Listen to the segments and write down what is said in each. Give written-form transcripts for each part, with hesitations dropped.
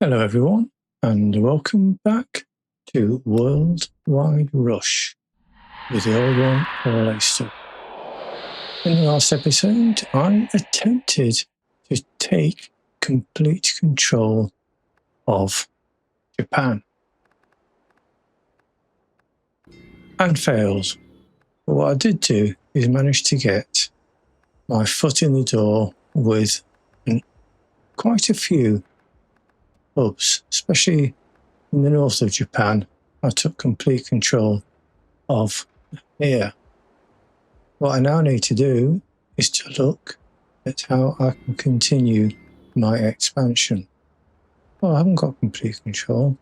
Hello everyone and welcome back to Worldwide Rush with the old one Paul Aister. In the last episode I attempted to take complete control of Japan and failed. But what I did do is manage to get my foot in the door with quite a few hubs, especially in the north of Japan. I took complete control of here. What I now need to do is to look at how I can continue my expansion. Well, I haven't got complete control.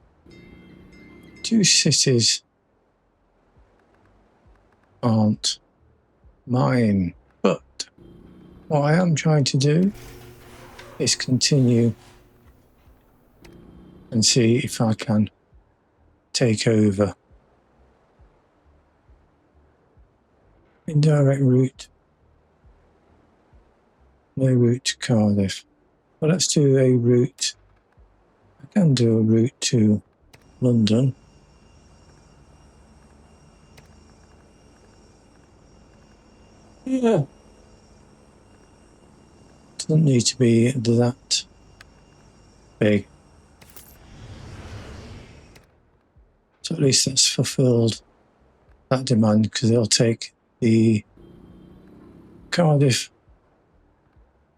2 cities aren't mine, but what I am trying to do is continue and see if I can take over. Indirect route. No route to Cardiff. Well, let's do a route. I can do a route to London. Yeah. Doesn't need to be that big. So at least that's fulfilled that demand because they'll take the Cardiff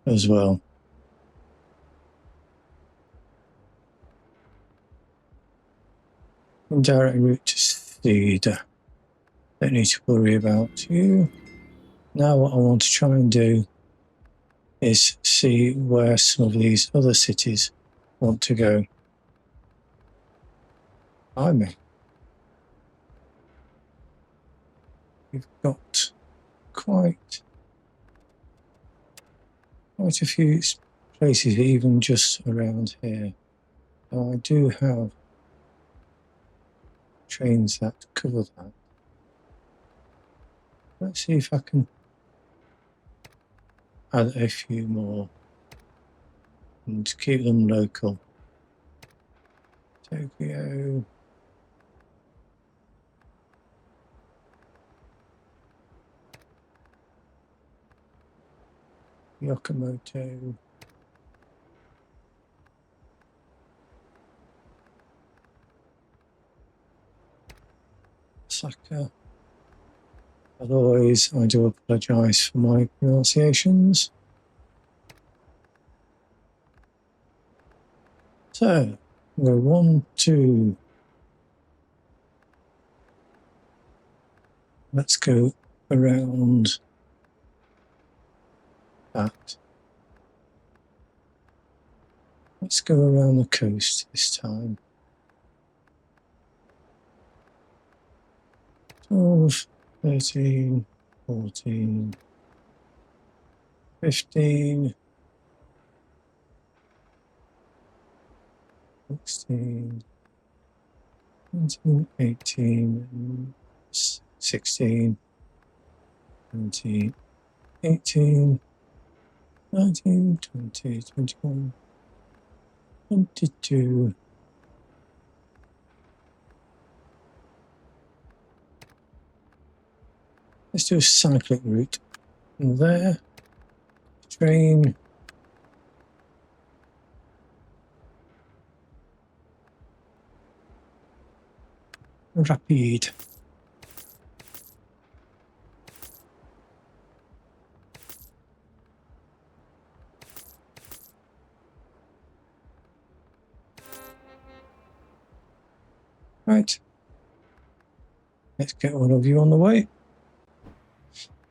as well. Indirect route to Steed. Don't need to worry about you. Now what I want to try and do is see where some of these other cities want to go. We've got quite a few places even just around here. Now I do have trains that cover that. Let's see if I can add a few more and keep them local. Tokyo. Yokomoto. Osaka. As always, I do apologise for my pronunciations. So, we're 1, 2. Let's go around that. Let's go around the coast this time. 12, 13, 14, 15, 16, 17, 18, 16, 17, 18, 19, 20, 21, 22. Let's do a cyclic route. And there, train. Rapid. Right. Let's get all of you on the way.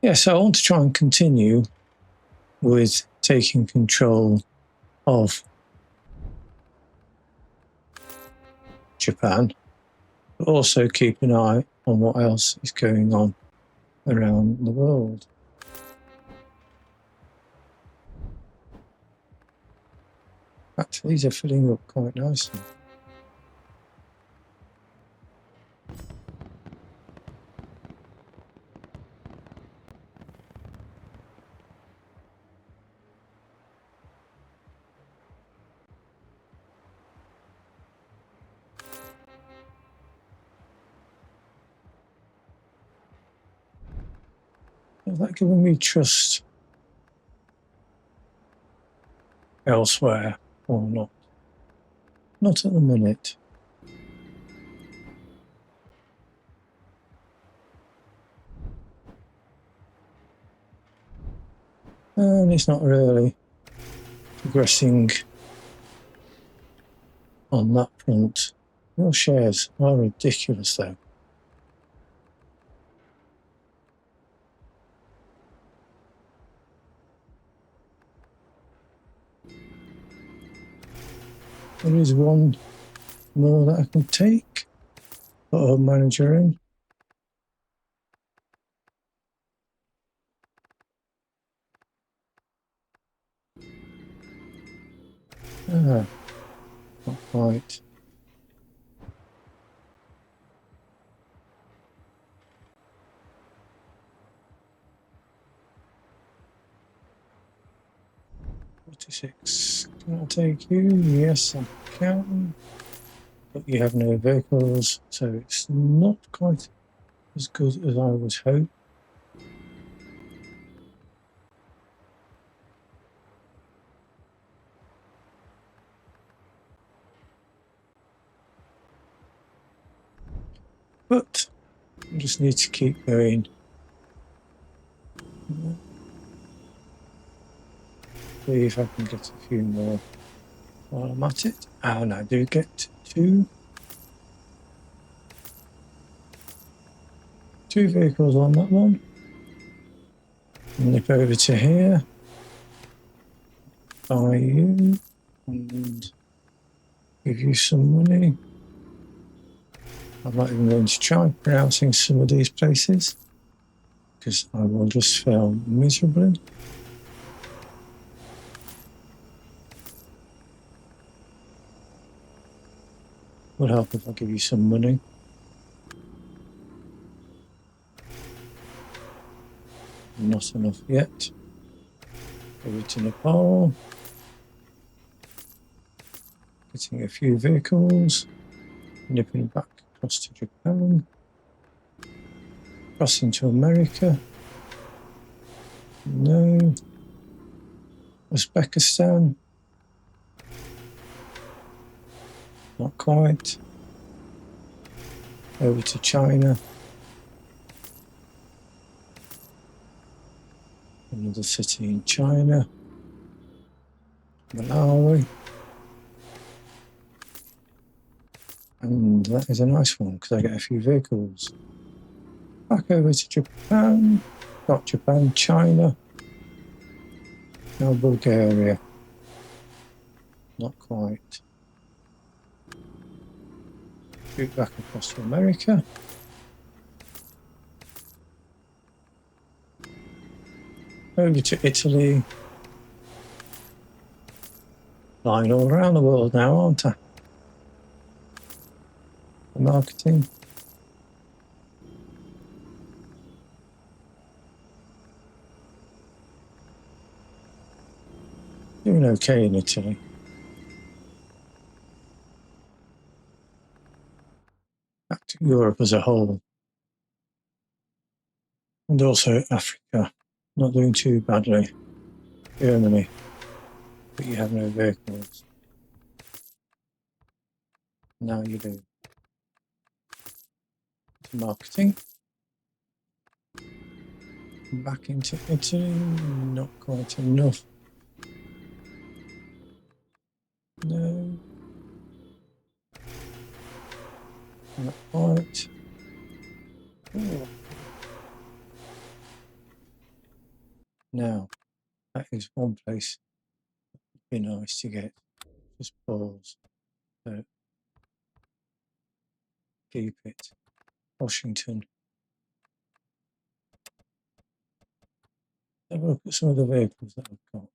Yeah, so I want to try and continue with taking control of Japan, but also keep an eye on what else is going on around the world. In fact, these are filling up quite nicely. Is that giving me trust elsewhere or not? Not at the minute. And it's not really progressing on that front. Your shares are ridiculous though. There is one more that I can take. Put a manager in. Ah, not quite. Can I take you? Yes, I can. But you have no vehicles, so it's not quite as good as I would hope. But I just need to keep going. See if I can get a few more while I'm at it. And I do get two vehicles on that one. Nip over to here. Buy you. And give you some money. I'm not even going to try pronouncing some of these places because I will just fail miserably. Would help if I give you some money. Not enough yet. Over to Nepal. Getting a few vehicles. Nipping back across to Japan. Crossing to America. No. Uzbekistan. Not quite. Over to China. Another city in China. Malawi. And that is a nice one because I get a few vehicles. Back over to Japan. Got Japan, China. Now Bulgaria. Not quite. Route back across to America. Over to Italy. Flying all around the world now, aren't I? The marketing. Doing okay in Italy. Back to Europe as a whole. And also Africa. Not doing too badly. Germany. But you have no vehicles. Now you do. Marketing. Back into Italy. Not quite enough. No. Not quite. Oh. Now, that is one place that'd be nice to get. Just pause. So, keep it. Washington. Have a look at some of the vehicles that I've got.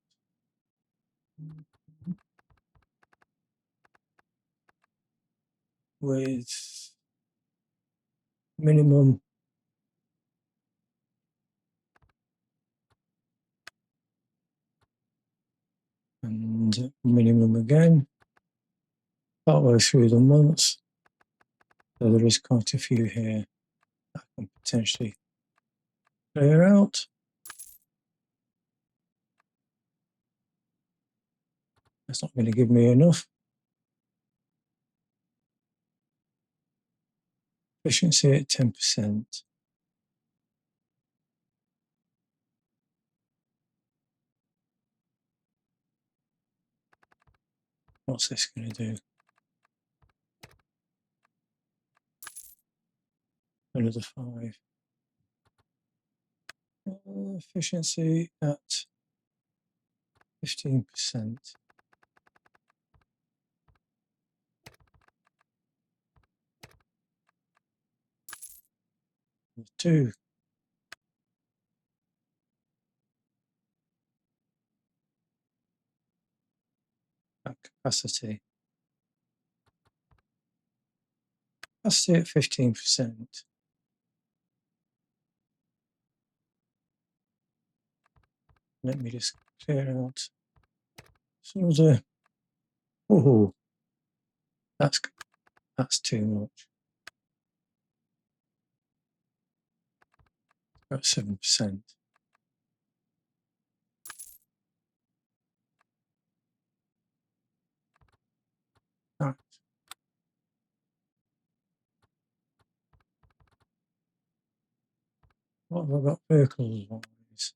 With minimum and minimum again. Partway through the months. So there is quite a few here that I can potentially clear out. That's not going to give me enough. Efficiency at 10%. What's this going to do? Another 5. Efficiency at 15%. 2. Capacity. Capacity at 15%. Let me just clear out some of the. Oh, that's too much. About 7%. Right. What have I got vehicles wise?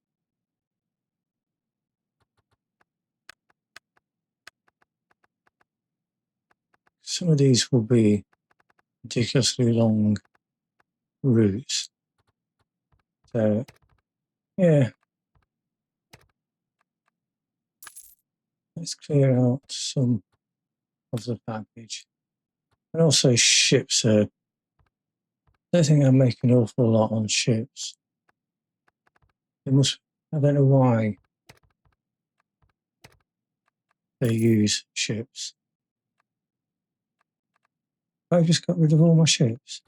Some of these will be ridiculously long routes. So, yeah. Let's clear out some of the baggage. And also ships are. I don't think I make an awful lot on ships. They must. I don't know why they use ships. I've just got rid of all my ships.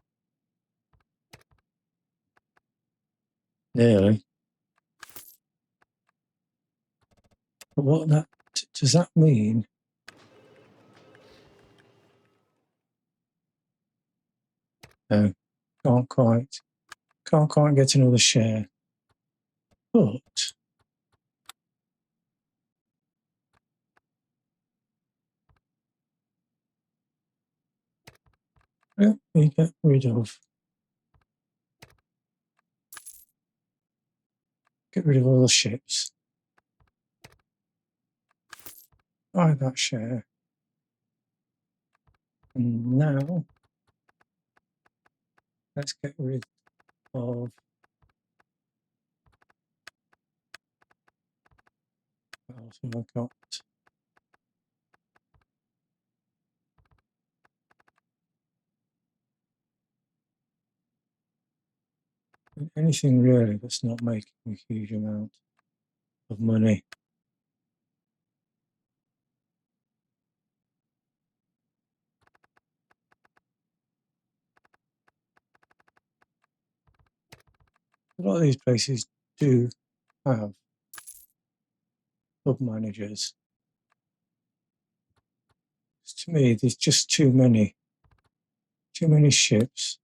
Nearly. But what that does that mean? No, can't quite get another share. But let me get rid of all the ships. Buy that share. And now let's get rid of what else have I got? Anything really that's not making a huge amount of money. A lot of these places do have hub managers. To me, there's just too many ships.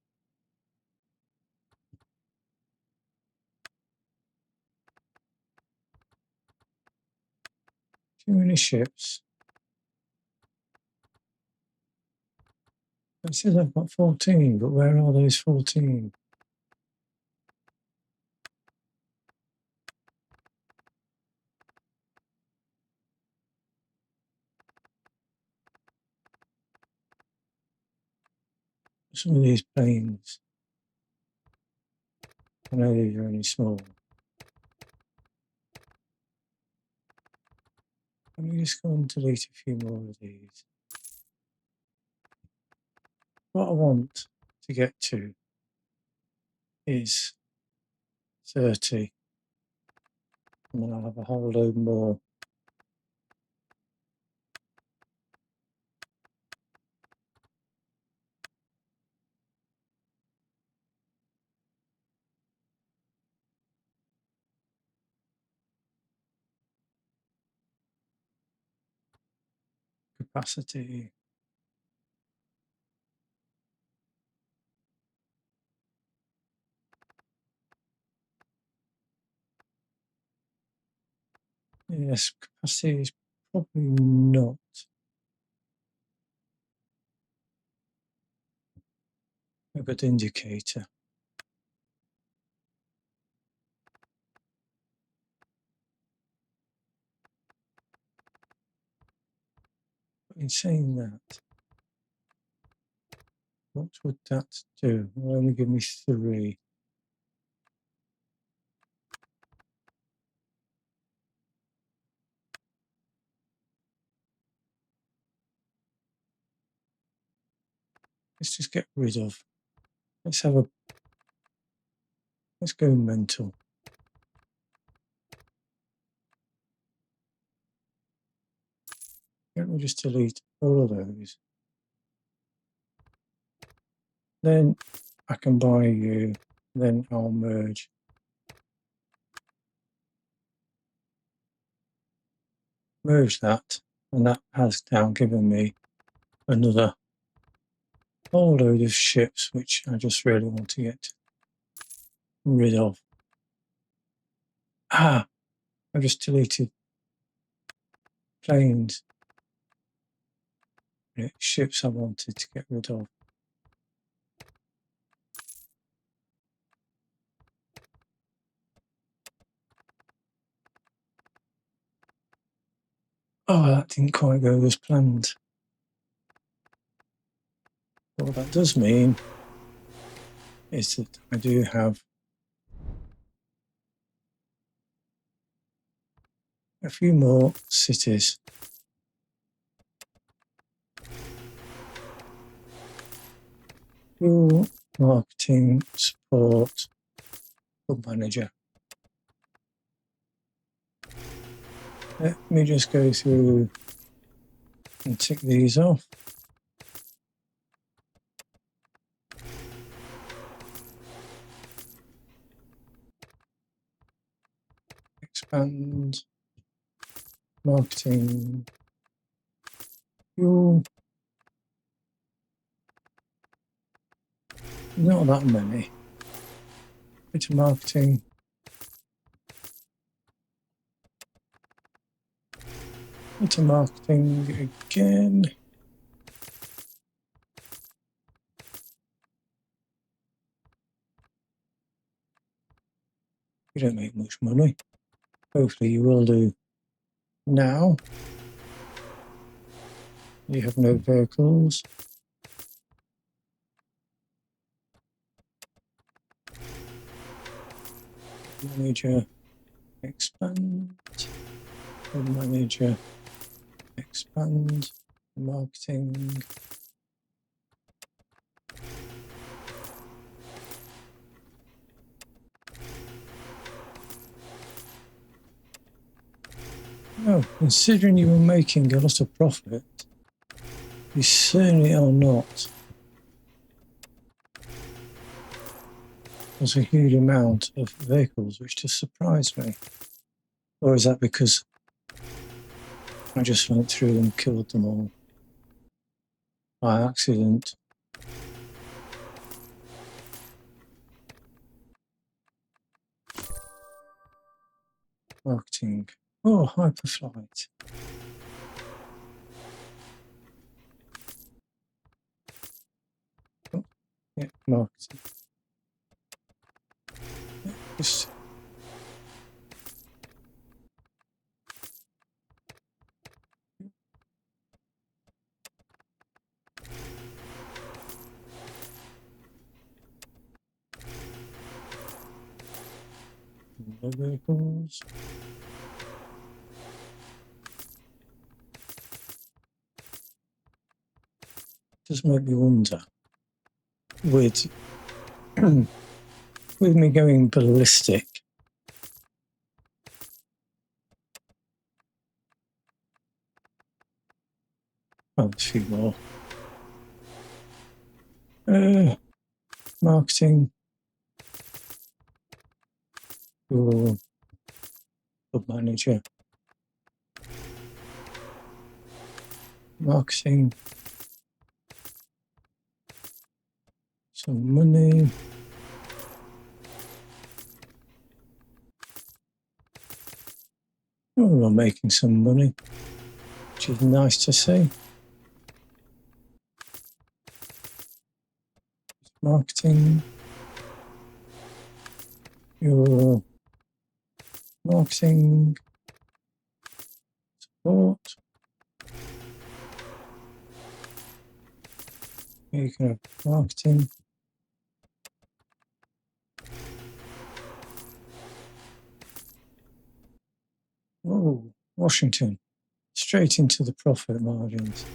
Too many ships. It says I've got 14, but where are those 14? Some of these planes, I know these are only small. Let me just go and delete a few more of these. What I want to get to is 30, and then I'll have a whole load more. Capacity. Yes, capacity is Probably not. A good indicator. But in saying that, what would that do? It'll only give me 3. Let's just get rid of. Let's go mental. Let me just delete all of those. Then I can buy you, then I'll merge. Merge that, and that has now given me another whole load of ships which I just really want to get rid of. I just deleted planes. Ships I wanted to get rid of. Oh, that didn't quite go as planned. What that does mean is that I do have a few more cities. Fuel, marketing, support, hub manager. Let me just go through and tick these off. Expand, marketing, fuel. Not that many. Bit of marketing. Bit of marketing again. You don't make much money. Hopefully you will do now. You have no vehicles. Manager, expand. Hub manager, expand. Marketing. Oh, considering you were making a lot of profit, you certainly are not. There's a huge amount of vehicles, which just surprised me. Or is that because I just went through and killed them all by accident? Marketing. Oh, hyperflight. Oh, yeah, marketing. Yeah, just no vehicles. Just make me wonder with with me going ballistic. Oh, a few more. Marketing. Oh, hub manager. Marketing. Some money. Oh, I'm making some money. which is nice to see. Marketing. Your marketing support. You can have marketing. Oh, Washington. Straight into the profit margins.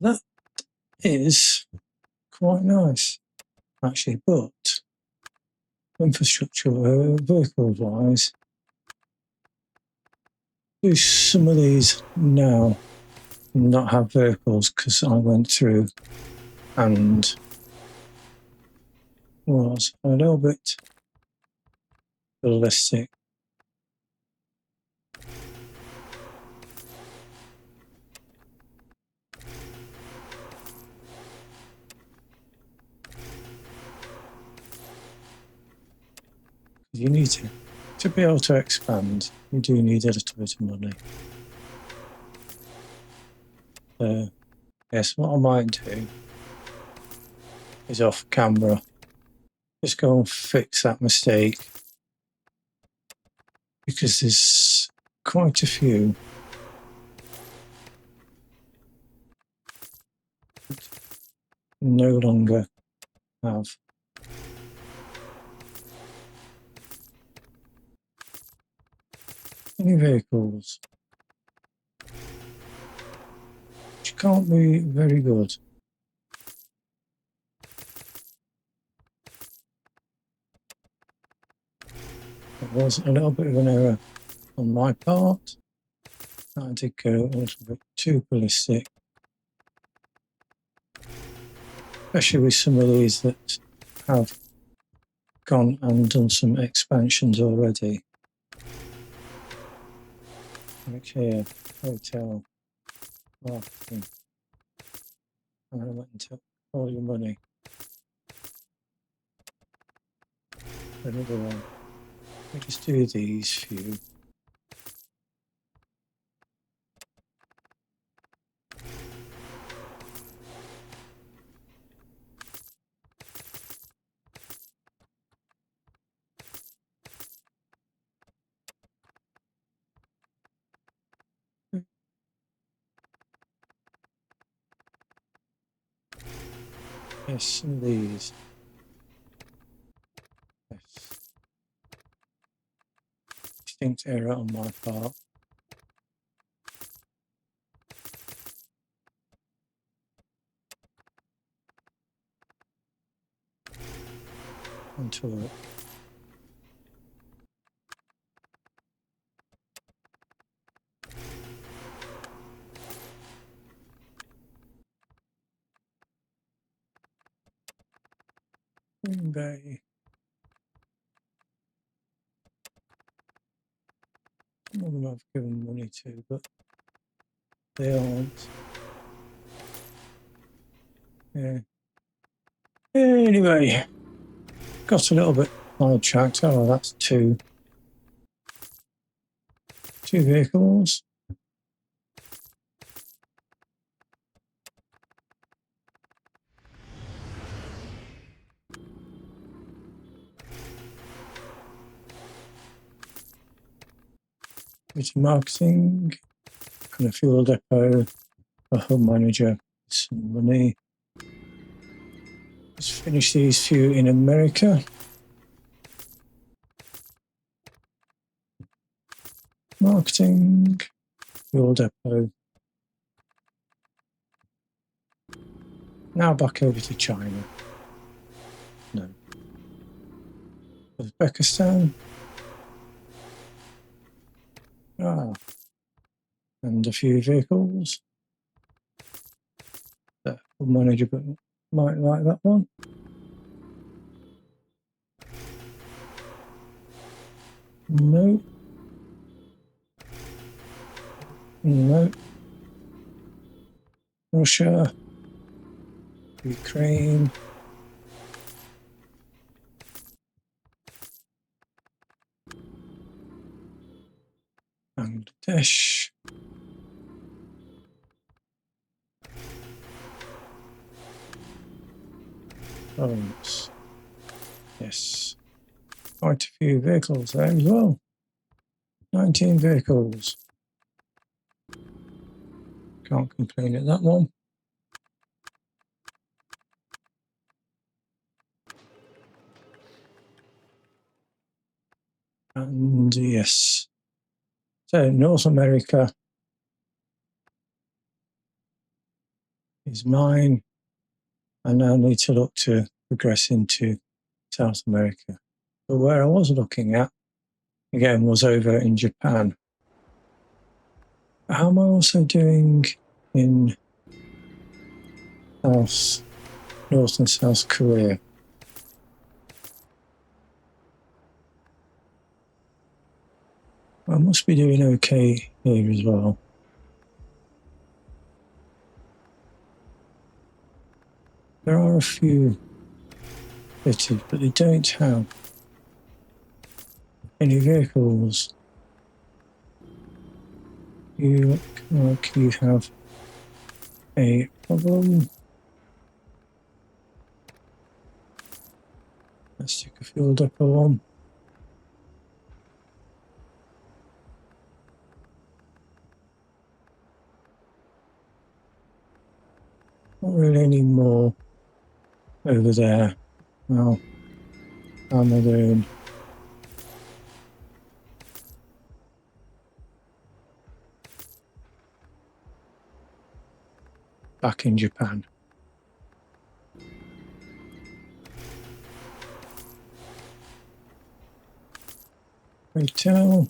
That is quite nice, actually, but infrastructure vehicles wise, do some of these now not have vehicles because I went through and was a little bit ballistic. You need to be able to expand, you do need a little bit of money. Yes, what I might do is off camera, just go and fix that mistake, because there's quite a few that no longer have any vehicles, which can't be very good. It was a little bit of an error on my part. I did go a little bit too ballistic, especially with some of these that have gone and done some expansions already. Like here, hotel, marketing. And I went and took all your money. Another one. We just do these few. Yes, some of these. Yes. Distinct error on my part. Onto it. Green Bay. Some of them I've given money to, but they aren't. Yeah. Anyway, got a little bit sidetracked. Oh, that's two vehicles. Bit of marketing, and a fuel depot, a hub manager, some money. Let's finish these few in America. Marketing, fuel depot. Now back over to China. No. Uzbekistan. Ah. And a few vehicles. That hub manager, but might like that one. No. No. Russia. Ukraine. Bangladesh. France. Yes. Quite a few vehicles there as well. 19 vehicles. Can't complain at that one. And yes. So North America is mine. I now need to look to progress into South America. But where I was looking at, again, was over in Japan. How am I also doing in North and South Korea? I must be doing okay here as well. There are a few fitted, but they don't have any vehicles. You look like you have a problem. Let's take a fueled up one. Not really any more over there. Well, how am I doing? Back in Japan. Hotel.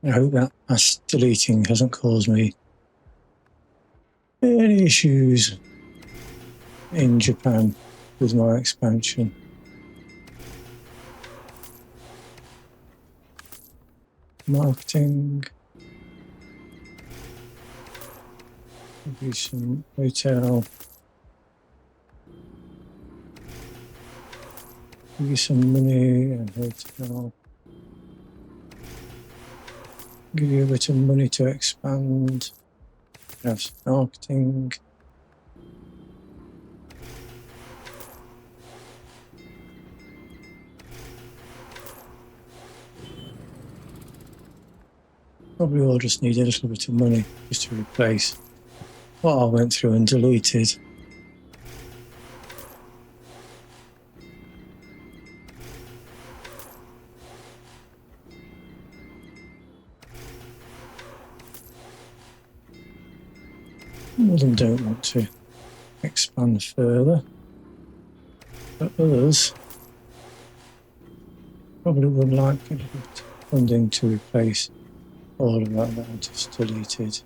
I hope that mass deleting hasn't caused me any issues in Japan with my expansion. Marketing. Maybe some hotel. Give you some money and hotel. Give you a bit of money to expand. Have some marketing. Probably all just need a little bit of money just to replace what I went through and deleted. Some of them don't want to expand further, but others probably would like a little bit of funding to replace all of that I just deleted.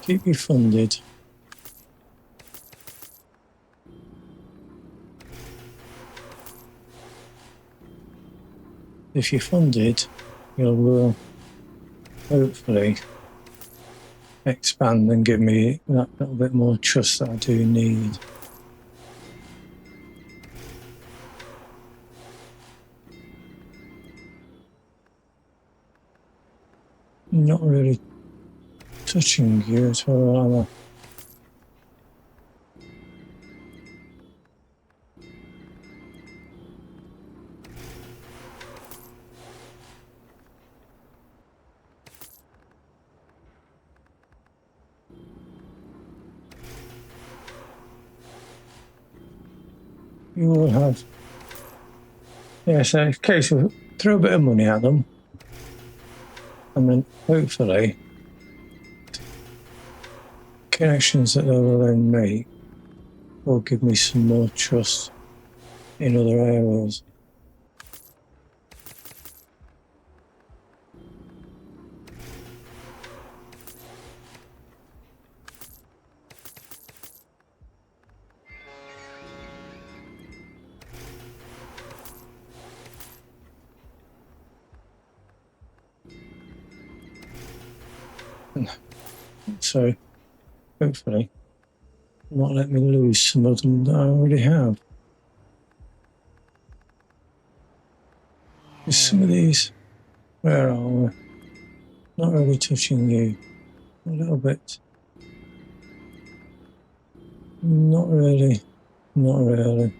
Keep you funded. If you're funded, you will hopefully expand and give me that little bit more trust that I do need. Not really touching you at all, am I? You will have, yeah, so in case of throw a bit of money at them, and then hopefully connections that they will then make will give me some more trust in other areas. So hopefully not let me lose some of them that I already have. There's some of these, where are we? Not really touching you. A little bit. Not really. Not really.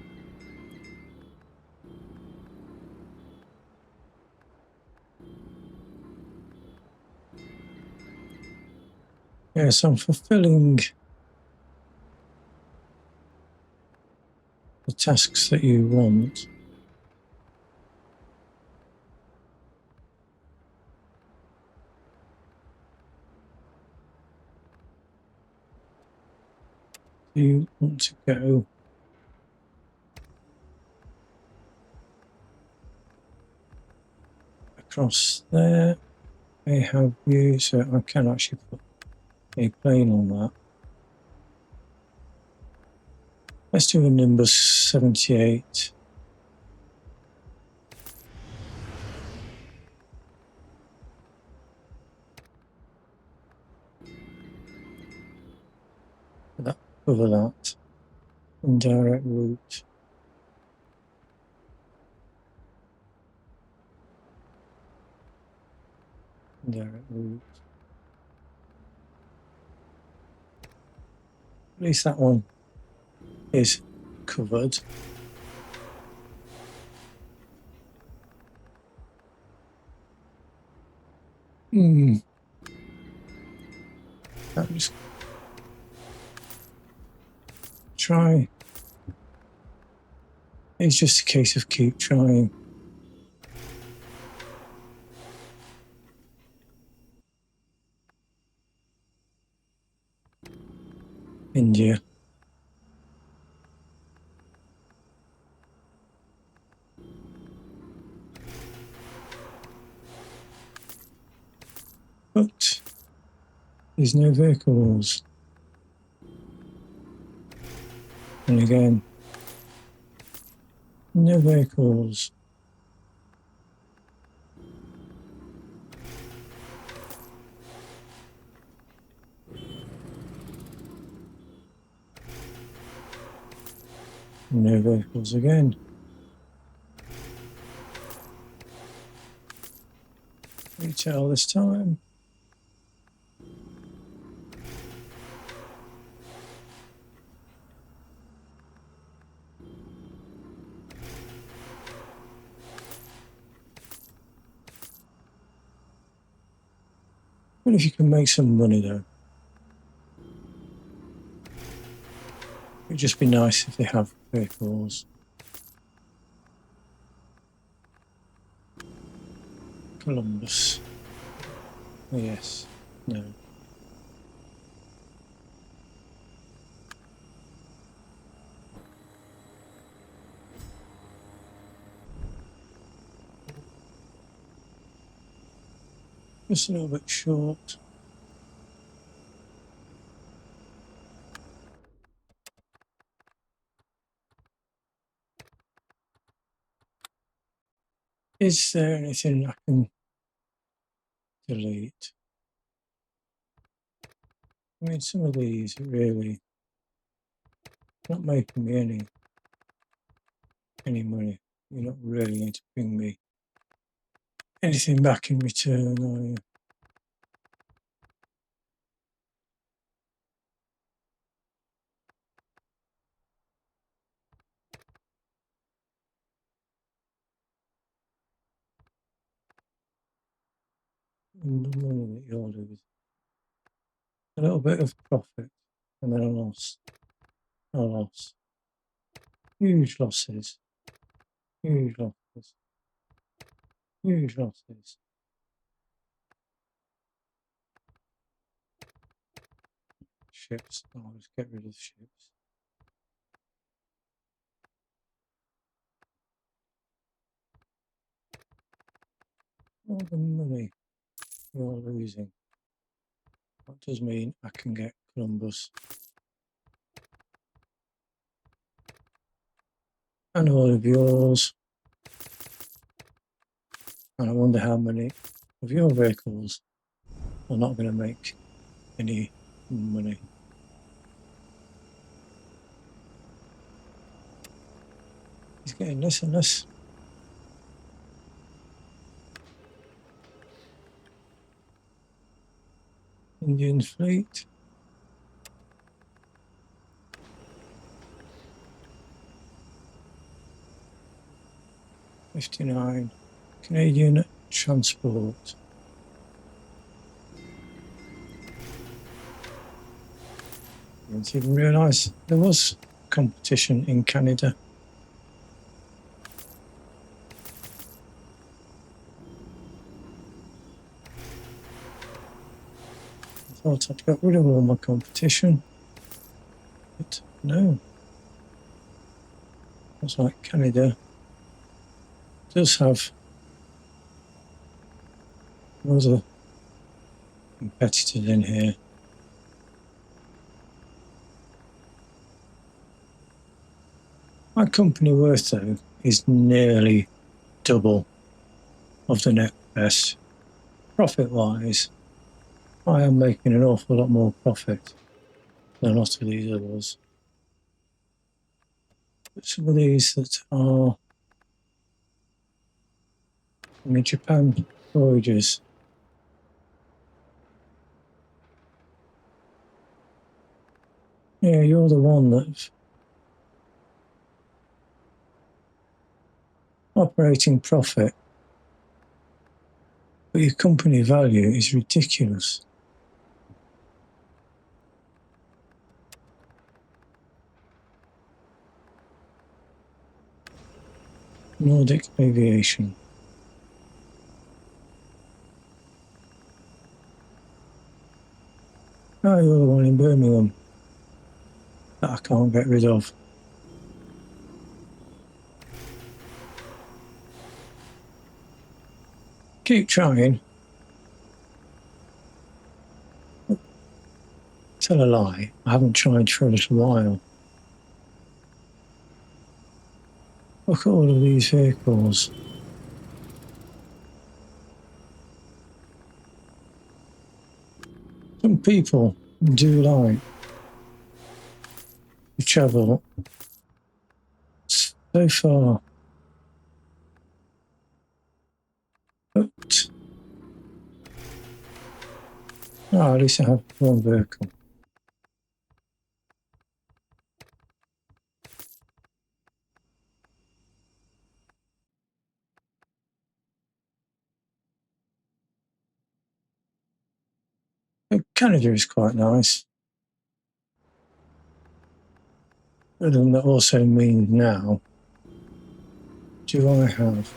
Yes, I'm fulfilling the tasks that you want. You want to go across there. I have you, so I can actually put a plane on that. Let's do a number 78. That, cover that. Indirect route. Indirect route. At least that one is covered. That just try. It's just a case of keep trying. India. But there's no vehicles. And again, no vehicles. No vehicles again. Retail this time. What if you can make some money though? It'd just be nice if they have vehicles. Columbus. Oh, yes. No. Just a little bit short. Is there anything I can delete? I mean, some of these are really not making me any money. You're not really going to bring me anything back in return, are you? And the money that you'll lose. A little bit of profit and then a loss. A loss. Huge losses. Huge losses. Huge losses. Ships. I'll just get rid of ships. all the money you're losing. That does mean I can get Columbus. And all of yours. And I wonder how many of your vehicles are not going to make any money. He's getting less and less. Indian fleet. $59. Canadian transport. I didn't even realise there was competition in Canada. I thought I'd got rid of all my competition, but no. Looks like Canada does have other competitors in here. My company worth, though, is nearly double of the net best. Profit-wise, I am making an awful lot more profit than a lot of these others. But some of these that are in Japan voyages, yeah, you're the one that's operating profit, but your company value is ridiculous. Nordic Aviation. Oh, you're the one in Birmingham that I can't get rid of. Keep trying. Tell a lie, I haven't tried for a little while. Look at all of these vehicles. Some people do like to travel so far, but at least I have one vehicle. But Canada is quite nice. But then that also means now, do I have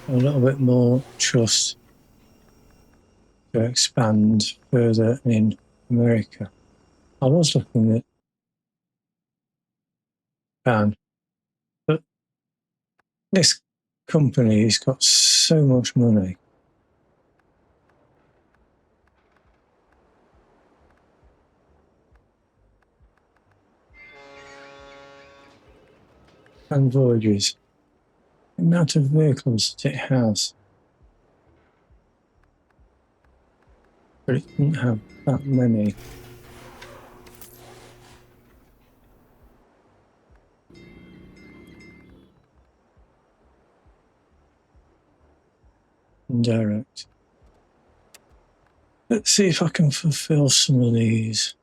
a little bit more trust to expand further in America? I was looking at Japan, but this company has got so much money. And voyages, the amount of vehicles that it has, but it didn't have that many. Indirect. Let's see if I can fulfill some of these.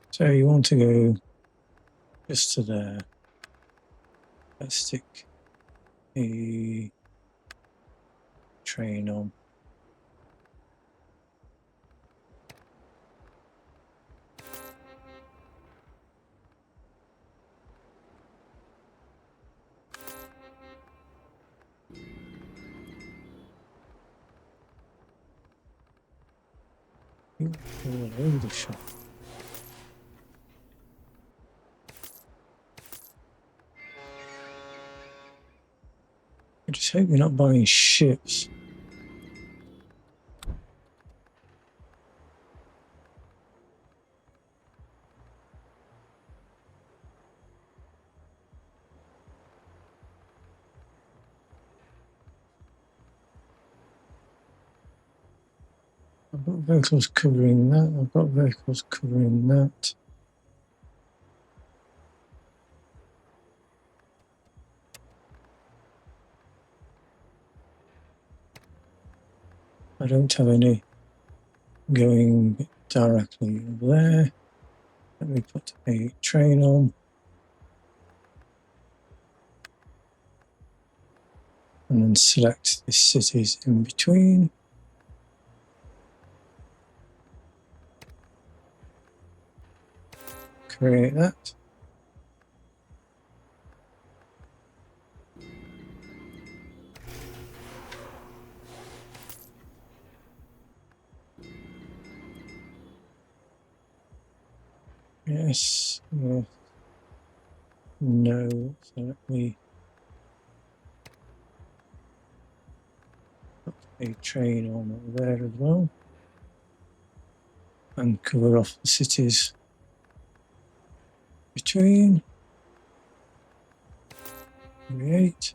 So you want to go just to there. Let's stick the train on. All over the shop. I just hope you're not buying ships. I've got vehicles covering that. I've got vehicles covering that. I don't have any going directly there. Let me put a train on. And then select the cities in between. Create that. Yes, yes, no. So let me put a train on there as well. And cover off the cities between. Create.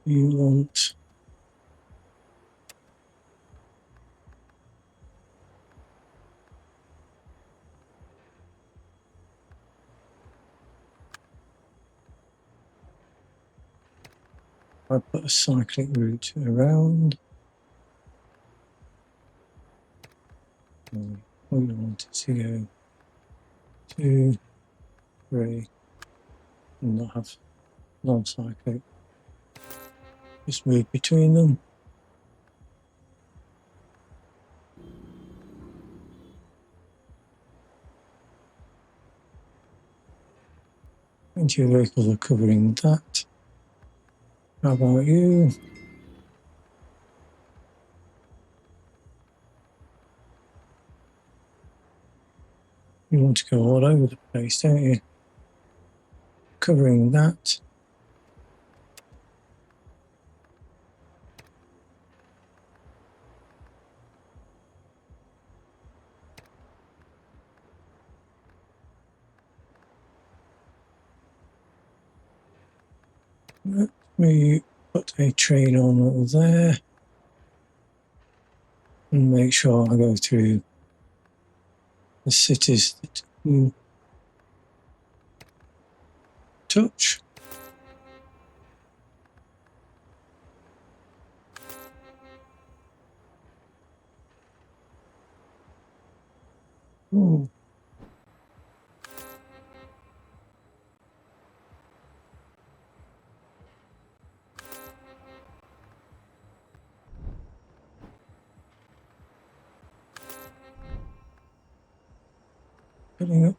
You want I put a cyclic route around. We want it to go 2, 3, and not have non-cyclic. Just move between them. And your vehicles are covering that. How about you? You want to go all over the place, don't you? Covering that. Let me put a train on there and make sure I go through the cities that you touch. Ooh. Putting up.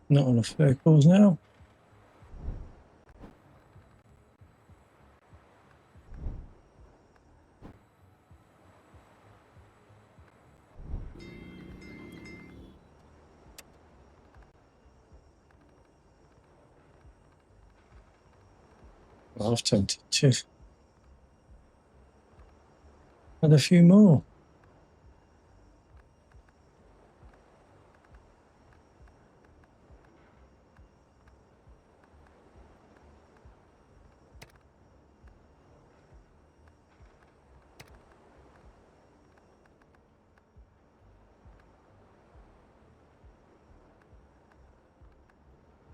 Not enough vehicles now. I've tempted to add a few more.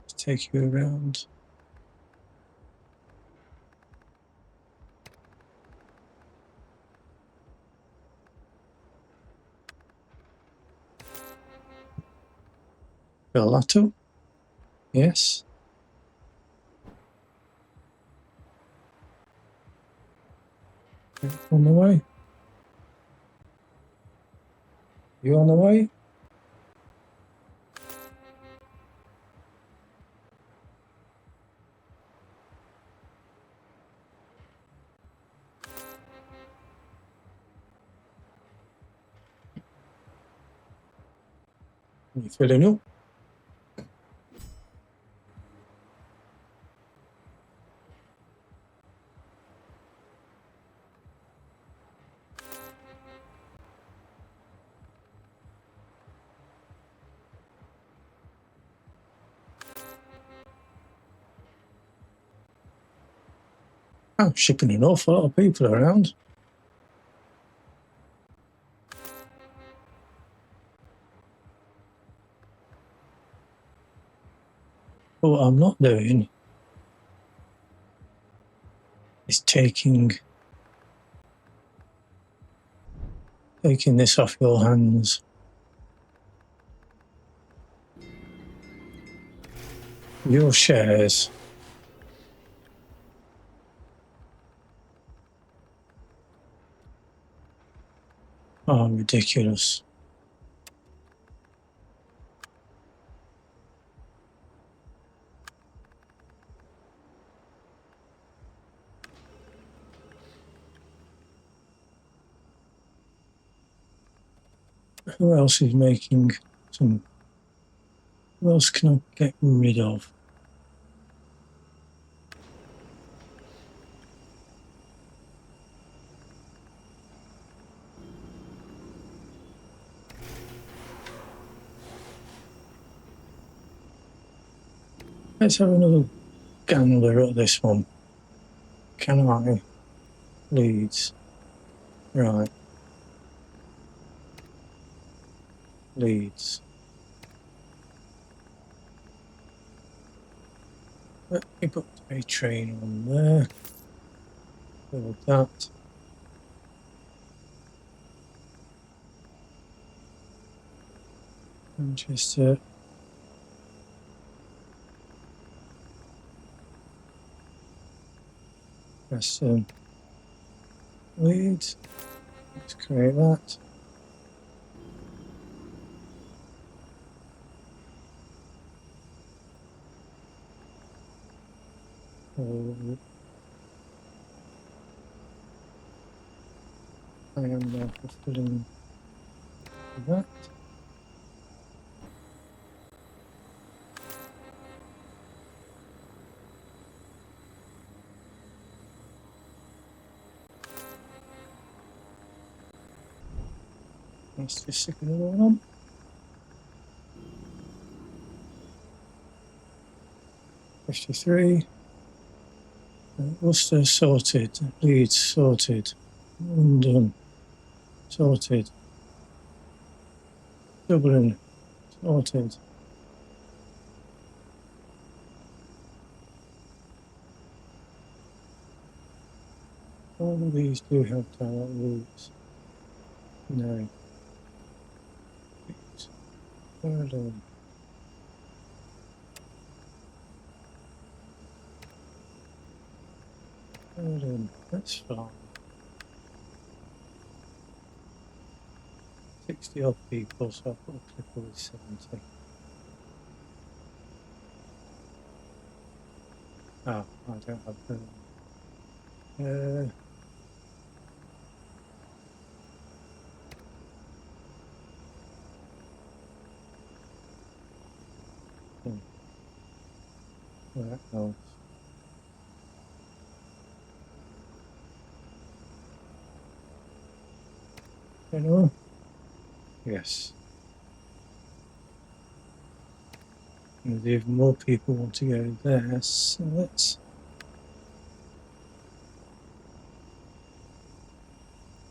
To take you around. Fill that up. Yes. On the way. You on the way? You filling up? I'm shipping an awful lot of people around. But what I'm not doing is taking this off your hands. Your shares are ridiculous. Who else is making some? Who else can I get rid of? Let's have another gander at this one. Can I? Leads. Right. Leads. Let me put a train on there. Build that. Manchester. Preston. Leeds. Let's create that. I am now fulfilling that. Let's just stick another one on. '53. Worcester sorted. Leeds sorted. London sorted. Dublin sorted. All of these do have direct routes. No. Berlin. Berlin. That's fine. 60 odd people, so I've got to click with 70. Ah, I don't have Berlin. Where else? Anyone? Yes. And if more people want to go there, so let's.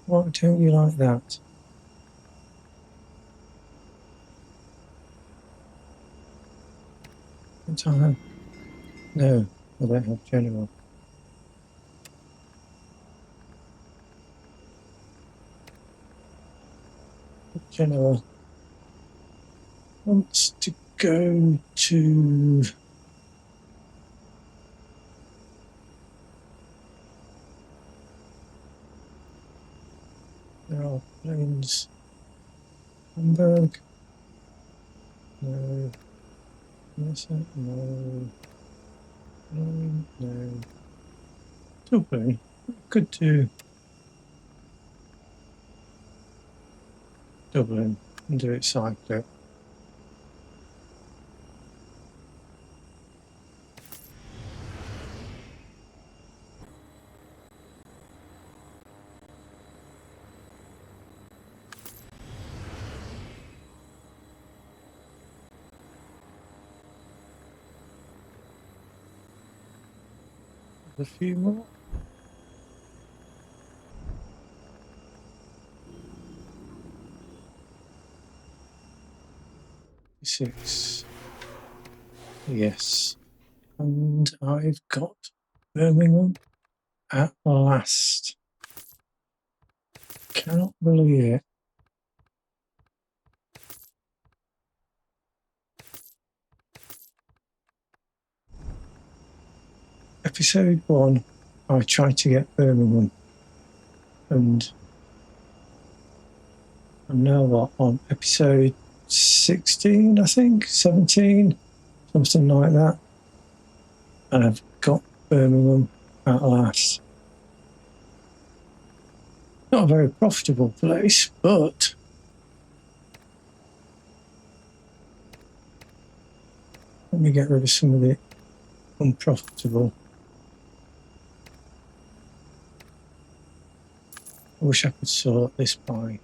Why don't you like that? Don't I have? No, I don't have general. General wants to go to. There are planes. Hamburg. No. Yes, no. No. Dublin. Could do Dublin and do it cyclic. A few more. 6. Yes. And I've got Birmingham at last. Cannot believe it. Episode 1, I tried to get Birmingham, and I'm now what, on episode 16, I think, 17, something like that. And I've got Birmingham at last. Not a very profitable place, but let me get rid of some of the unprofitable. I wish I could sort this by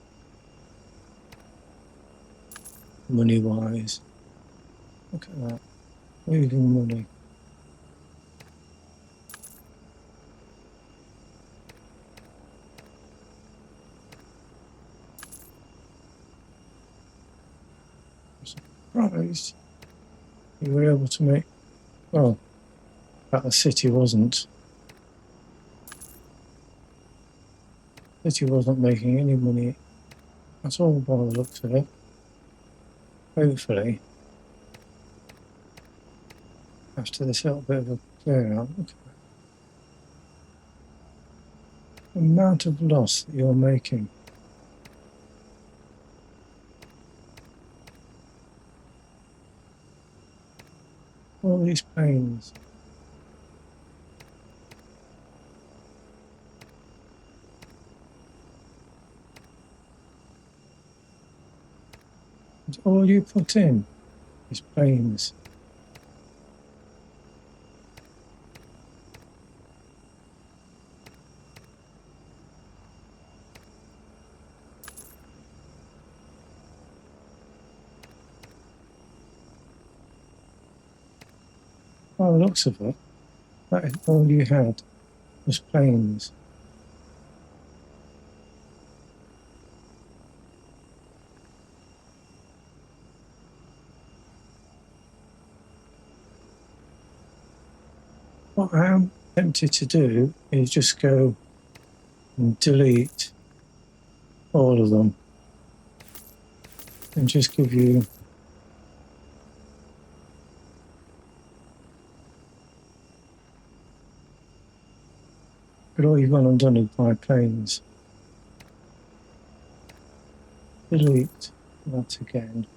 money-wise. Look at that. Losing money. I'm surprised you were able to make, well, that the city wasn't. The city wasn't making any money at all by the looks of it. Hopefully, after this little bit of a clear out, look at the amount of loss that you're making. All these pains. And all you put in is pains. By the looks of it, that is all you had was pains. What I am tempted to do is just go and delete all of them and just give you but all you've gone and done is buy planes. Delete that again.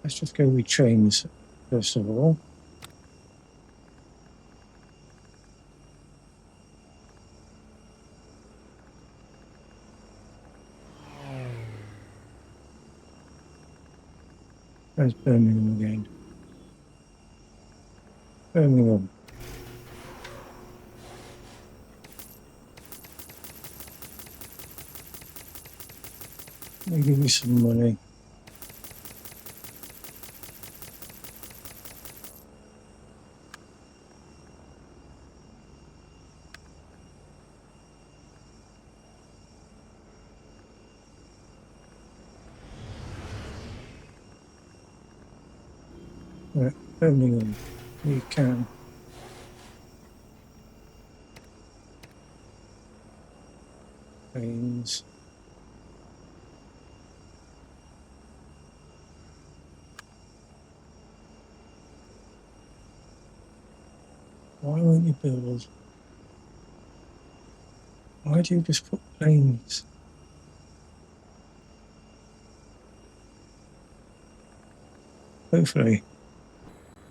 Let's just go with trains first of all. There's Birmingham again. Birmingham. Let me give you some money. Right, Birmingham. You can. Trains. Why won't you build? Why do you just put planes? Hopefully,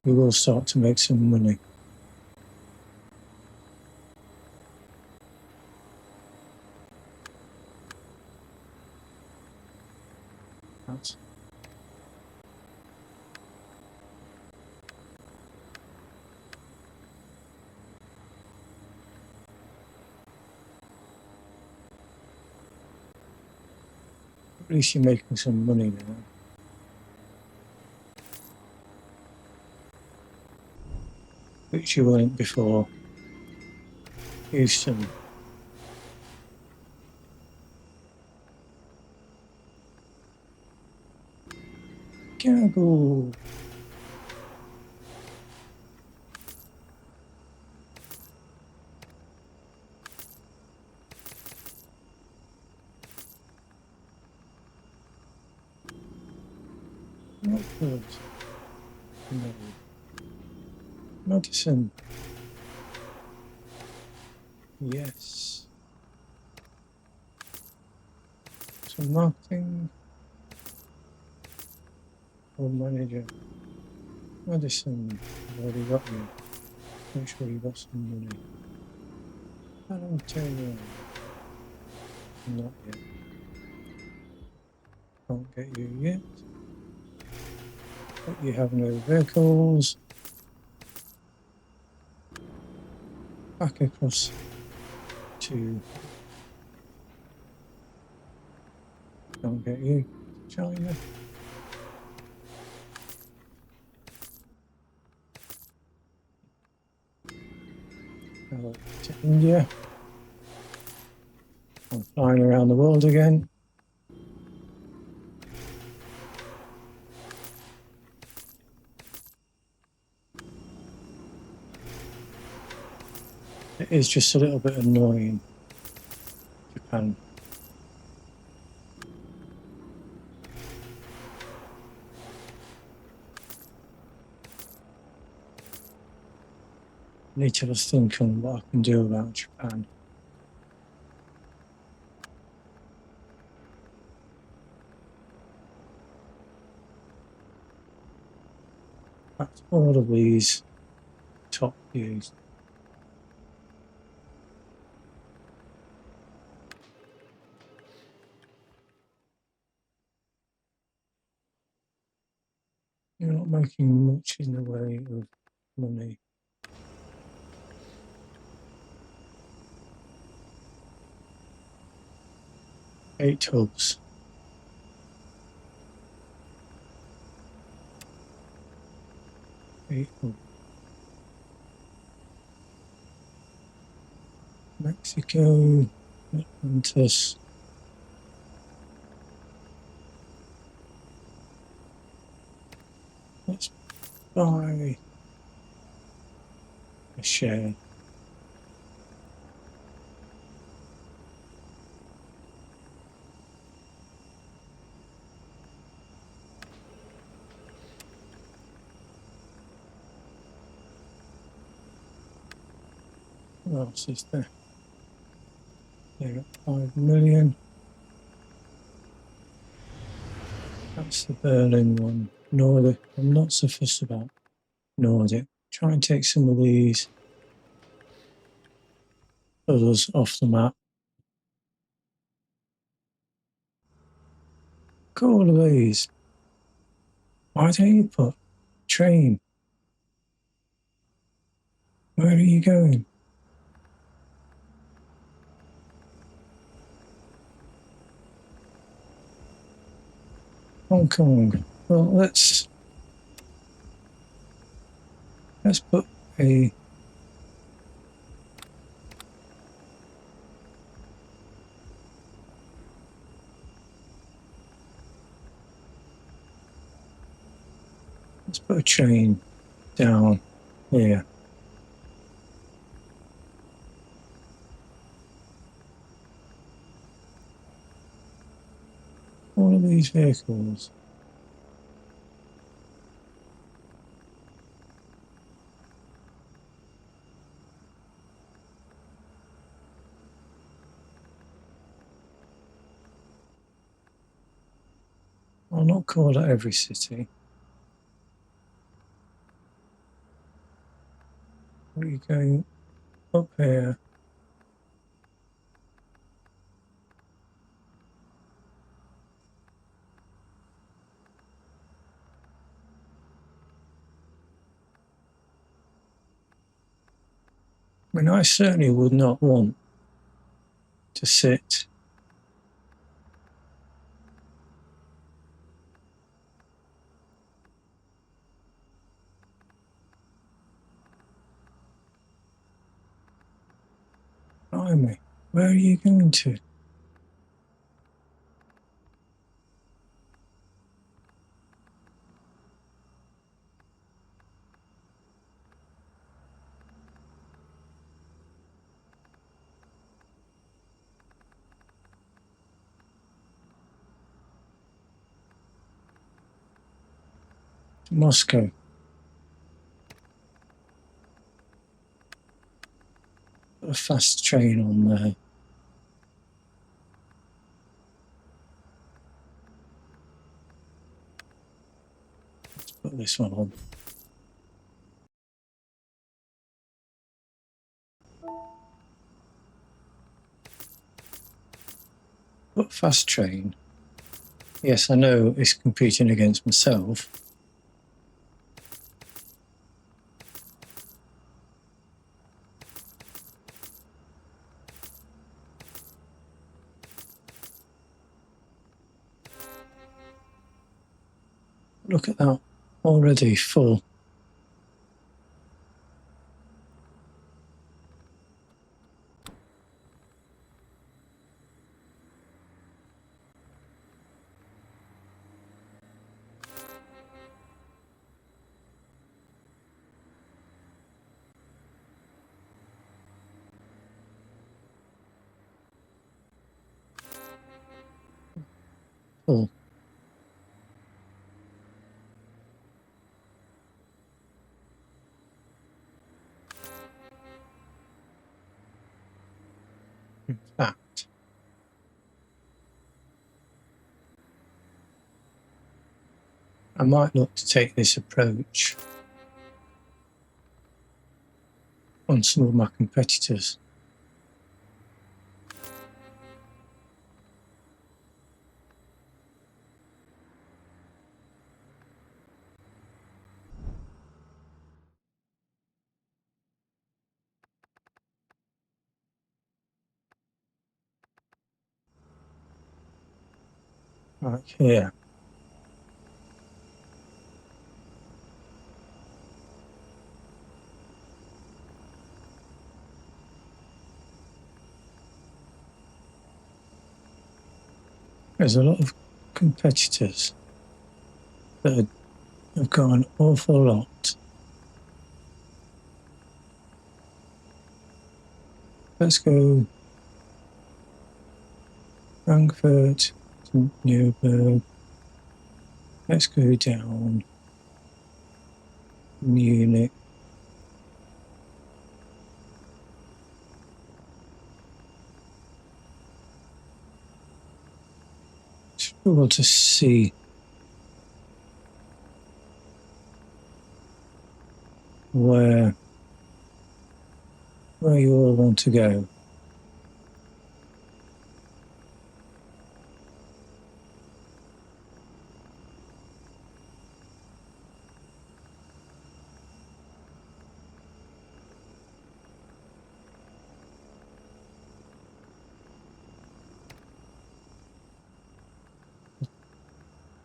we will start to make some money. That's at least you're making some money now. which you weren't before. Houston. Chicago. Watford. No. Madison. Yes. Some marketing or manager. Madison. I've already got you. Make sure you got some money. San Antonio. Not yet. Can't get you yet. But you have no vehicles. Back across to. Can't get you. China. To India. I'm flying around the world again. It is just a little bit annoying, Japan. I need to just think on what I can do about Japan. That's all of these top views. You're not making much in the way of money. Eight hubs. Eight hubs. Mexico, Atlantis. Let's buy a share. What else is there? They're at 5 million. That's the Berlin one. Nordic. I'm not so fussed about Nordic. Try and take some of these others off the map. Look at all of these. Why don't you put train? Where are you going? Hong Kong. Well, let's put a train down here. All of these vehicles. I'll not call it every city. Where are you going? Up here. I mean, I certainly would not want to sit Blimey, where are you going to? Moscow. A fast train on there. Let's put this one on. But fast train. Yes, I know it's competing against myself. Look at that, already full. Full. In fact, I might look to take this approach on some of my competitors. Right here. There's a lot of competitors that have got an awful lot. Let's go Frankfurt to Nuremberg. Let's go down Munich. Struggle to see where you all want to go.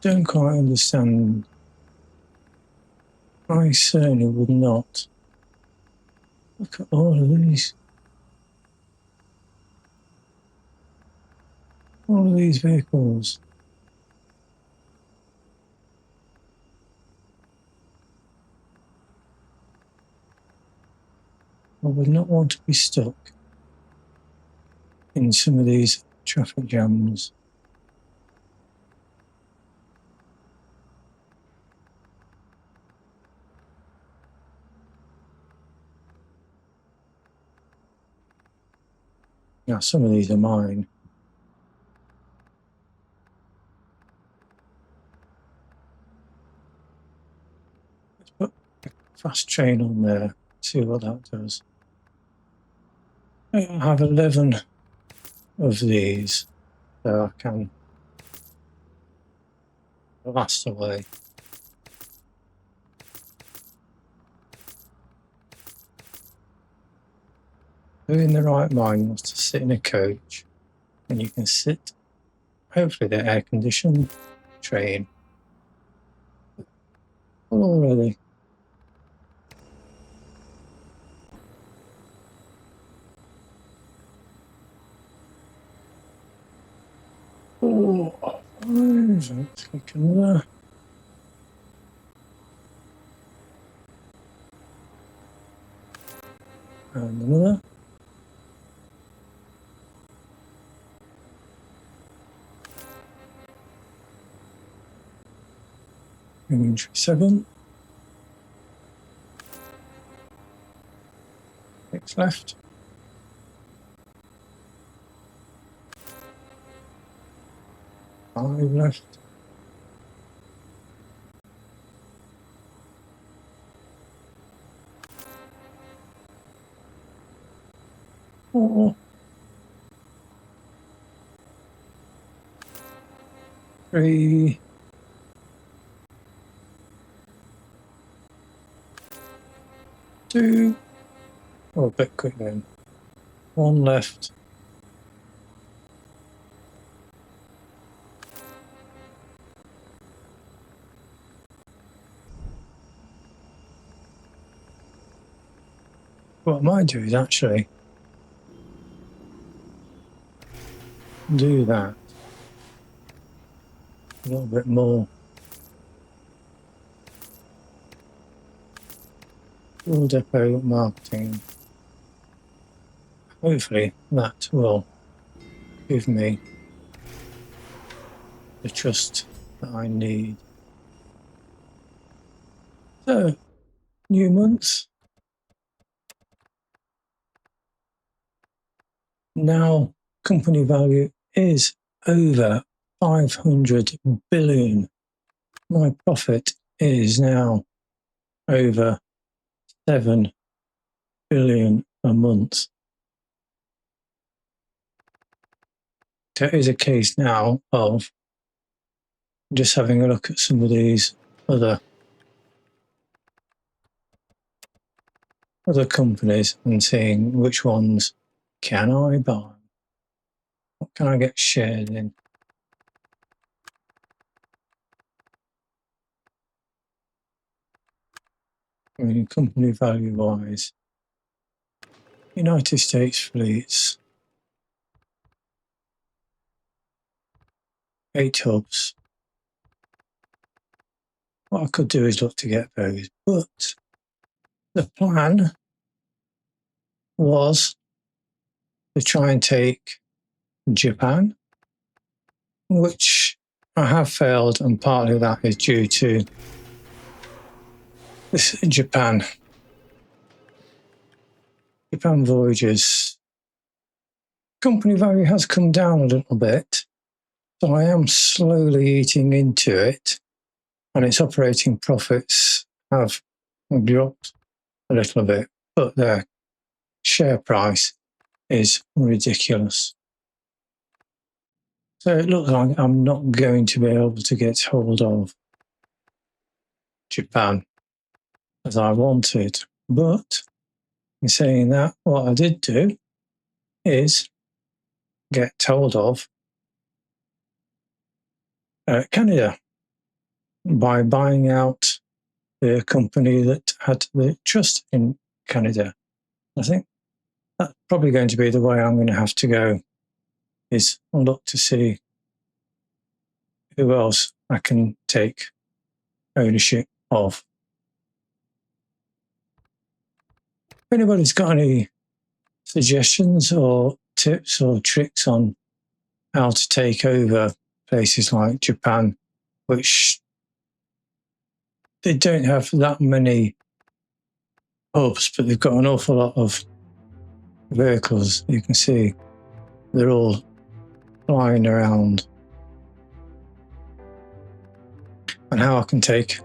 Don't quite understand. I certainly would not. Look at all of these. All of these vehicles. I would not want to be stuck in some of these traffic jams. Now, some of these are mine. Let's put a fast train on there, see what that does. I have 11 of these, so I can blast away. Who in the right mind wants to sit in a coach and you can sit, hopefully the air-conditioned train. Well, already. Let's click another. And another. Inventory 7. 6 left. 5 left. 4. 3. 2. Oh, a bit quick then. 1 left. What I might do is actually do that a little bit more. Fuel depot marketing. Hopefully that will give me the trust that I need. So, new month. Now company value is over 500 billion. My profit is now over 7 billion a month. There is a case now of just having a look at some of these other companies and seeing which ones can I buy. What can I get shares in? I mean, company value wise, United States fleets, 8 hubs. What I could do is look to get those, but the plan was to try and take Japan, which I have failed, and partly that is due to this Japan voyages. Company value has come down a little bit, so I am slowly eating into it, and its operating profits have dropped a little bit, but their share price is ridiculous. So it looks like I'm not going to be able to get hold of Japan as I wanted. But in saying that, what I did do is get hold of Canada by buying out the company that had the trust in Canada. I think that's probably going to be the way I'm going to have to go, is look to see who else I can take ownership of. If anybody's got any suggestions or tips or tricks on how to take over places like Japan, which they don't have that many hubs, but they've got an awful lot of vehicles. You can see they're all flying around. And how I can take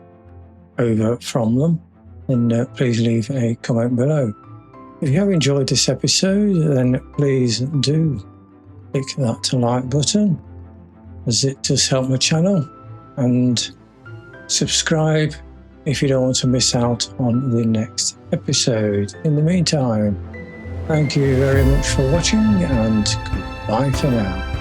over from them, then please leave a comment below. If you have enjoyed this episode, then please do click that like button, as it does help my channel, and subscribe if you don't want to miss out on the next episode. In the meantime, thank you very much for watching, and goodbye for now.